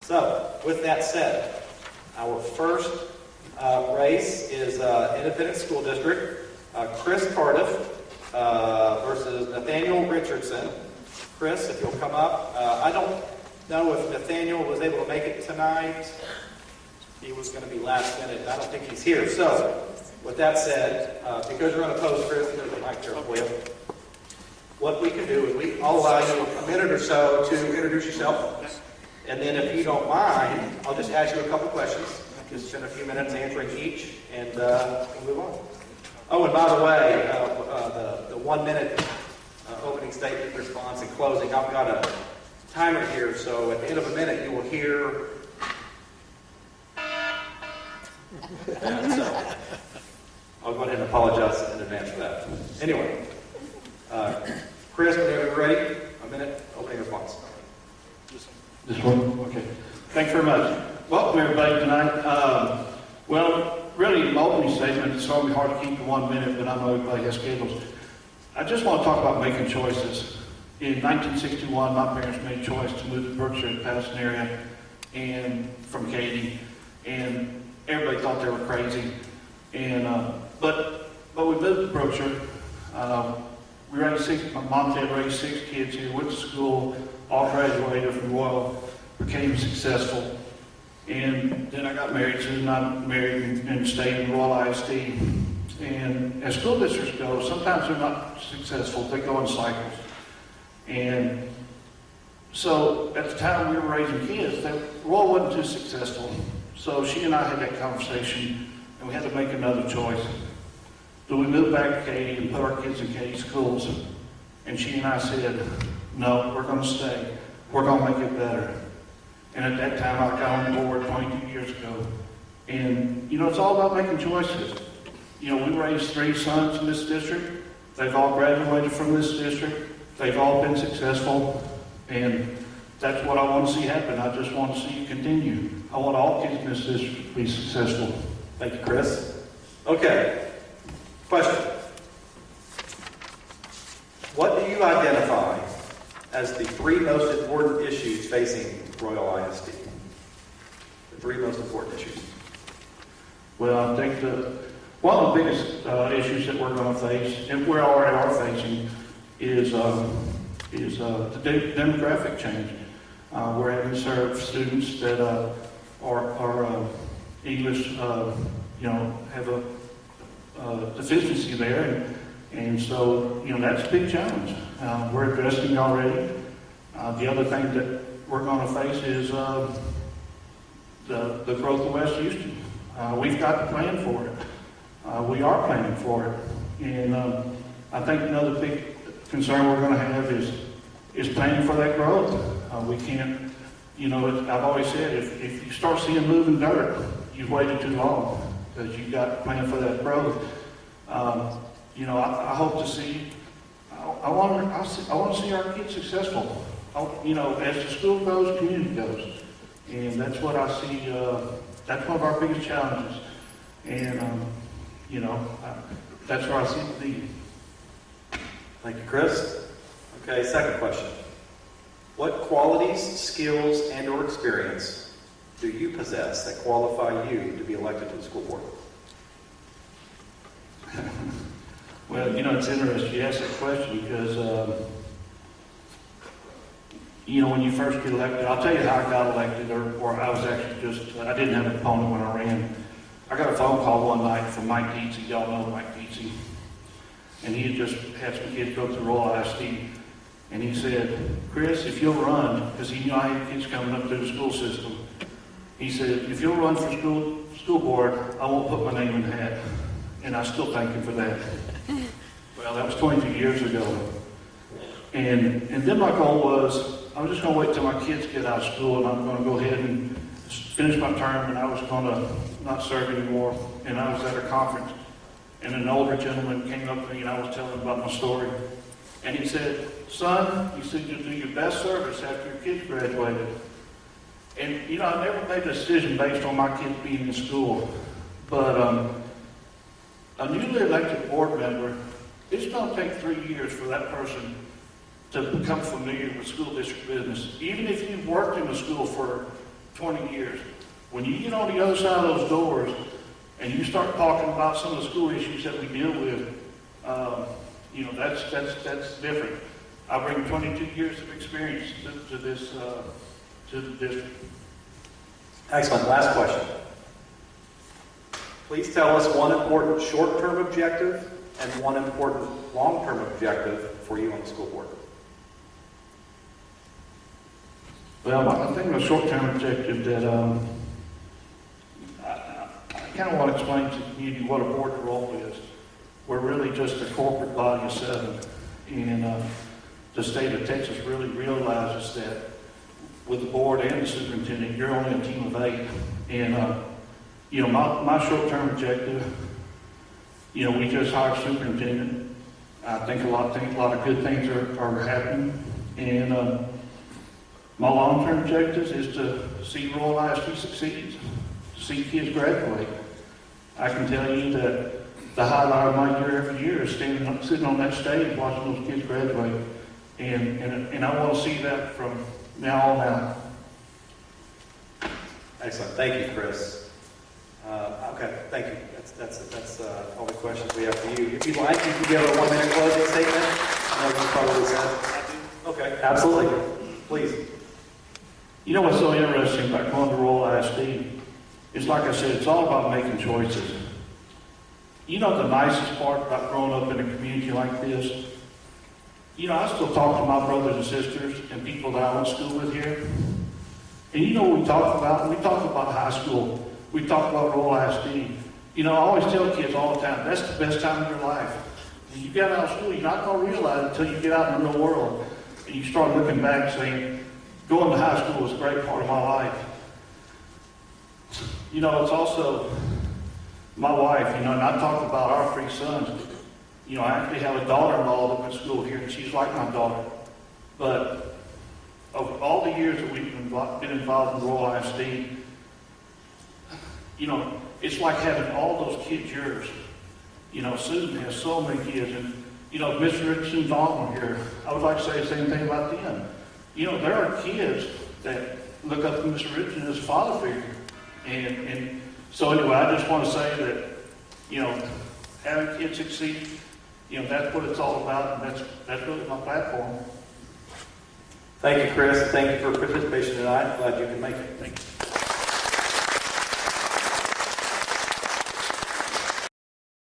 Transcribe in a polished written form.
So, with that said, our first race is Independent School District. Chris Cardiff versus Nathaniel Richardson. Chris, if you'll come up. I don't know if Nathaniel was able to make it tonight. He was going to be last minute, and I don't think he's here. So, with that said, because you're going to pose, Chris, there's a mic there for you. What we can do is I'll allow you a minute or so to introduce yourself. And then if you don't mind, I'll just ask you a couple questions. Just spend a few minutes answering each, and we'll move on. Oh, and by the way, the 1 minute opening statement, response, and closing, I've got a timer here, so at the end of a minute you will hear... so, I'll go ahead and apologize in advance for that. Anyway, Chris, whenever you're ready, a minute opening response. This one? Okay. Thanks very much. Welcome everybody tonight. Well, really, my opening statement, it's going to be hard to keep to 1 minute, but I know everybody has schedules. I just want to talk about making choices. In 1961, my parents made a choice to move to Berkshire and Patterson area and from Katy, and everybody thought they were crazy. And but we moved to Berkshire. We raised my mom and dad raised 6 kids here, went to school, all graduated from Royal, became successful. And then I got married, soon I married and stayed in Royal ISD. And as school districts go, sometimes they're not successful, they go in cycles. And so at the time we were raising kids, Royal wasn't too successful. So she and I had that conversation, and we had to make another choice. Do we move back to Katy and put our kids in Katy schools? And she and I said, no, we're going to stay. We're going to make it better. And at that time, I got on board 22 years ago. And, you know, it's all about making choices. You know, we raised 3 sons in this district. They've all graduated from this district. They've all been successful. And that's what I want to see happen. I just want to see it continue. I want all kids in this district to be successful. Thank you, Chris. Okay. Question. What do you identify as the 3 most important issues facing Royal ISD? The 3 most important issues. Well, I think one of the biggest issues that we're going to face, and we already are facing, is the demographic change. We're having to serve students that are English, you know, have a deficiency there, and so, you know, that's a big challenge. We're addressing it already. The other thing that we're going to face is the growth of West Houston. We've got to plan for it. We are planning for it. And I think another big concern we're going to have is planning for that growth. We can't, you know, I've always said, if you start seeing moving dirt, you've waited too long, because you've got to plan for that growth. You know, I hope to see, I want to see our kids successful. You know, as the school goes, community goes. And that's what I see, that's one of our biggest challenges. And, you know, that's where I see it leading. Thank you, Chris. Okay, second question. What qualities, skills, and or experience do you possess that qualify you to be elected to the school board? Well, you know, it's interesting you ask that question because, you know, when you first get elected, I'll tell you how I got elected, or I was actually I didn't have an opponent when I ran. I got a phone call one night from Mike Dietze. Y'all know Mike Dietze. And he had just had some kids go through Royal ISD. And he said, Chris, if you'll run, because he knew I had kids coming up through the school system, he said, if you'll run for school board, I won't put my name in the hat. And I still thank him for that. Well, that was 22 years ago. And then my goal was, I'm just going to wait till my kids get out of school, and I'm going to go ahead and finish my term, and I was going to not serve anymore. And I was at a conference, and an older gentleman came up to me, and I was telling him about my story. And he said, son, he said, you'll do your best service after your kids graduated. And, you know, I never made a decision based on my kids being in school. But a newly elected board member, it's going to take 3 years for that person to become familiar with school district business. Even if you've worked in the school for 20 years. When you get on the other side of those doors and you start talking about some of the school issues that we deal with, that's different. I bring 22 years of experience to the district. Excellent. Last question. Please tell us one important short-term objective and one important long-term objective for you on the school board. Well, I think the short-term objective that I kind of want to explain to the community what a board role is. We're really just a corporate body of 7, and the state of Texas really realizes that with the board and the superintendent, you're only a team of 8. And my short-term objective, we just hired a superintendent. I think a lot of good things are happening, and my long-term objective is to see rural ISD succeed, to see kids graduate. I can tell you that the highlight of my year every year is sitting on that stage watching those kids graduate. And I want to see that from now on out. Excellent. Thank you, Chris. Okay, thank you. That's all the questions we have for you. If you'd like, you can give a 1-minute closing statement. I know you probably said. Okay, absolutely. Please. You know what's so interesting about going to rural ISD? It's like I said, it's all about making choices. You know the nicest part about growing up in a community like this? I still talk to my brothers and sisters and people that I went to school with here. And you know what we talk about? We talk about high school. We talk about rural ISD. I always tell kids all the time, that's the best time of your life. When you get out of school, you're not going to realize it until you get out in the real world. And you start looking back saying, going to high school was a great part of my life. It's also my wife, and I talk about our 3 sons. I actually have a daughter-in-law that went to school here, and she's like my daughter. But of all the years that we've been involved in rural ISD, it's like having all those kids yours. Susan has so many kids, and Mr. Richardson's on here. I would like to say the same thing about them. There are kids that look up to Mr. Richardson as a father figure. And so anyway, I just want to say that, having kids succeed, that's what it's all about, and that's really my platform. Thank you, Chris. Thank you for participation tonight. Glad you could make it. Thank you.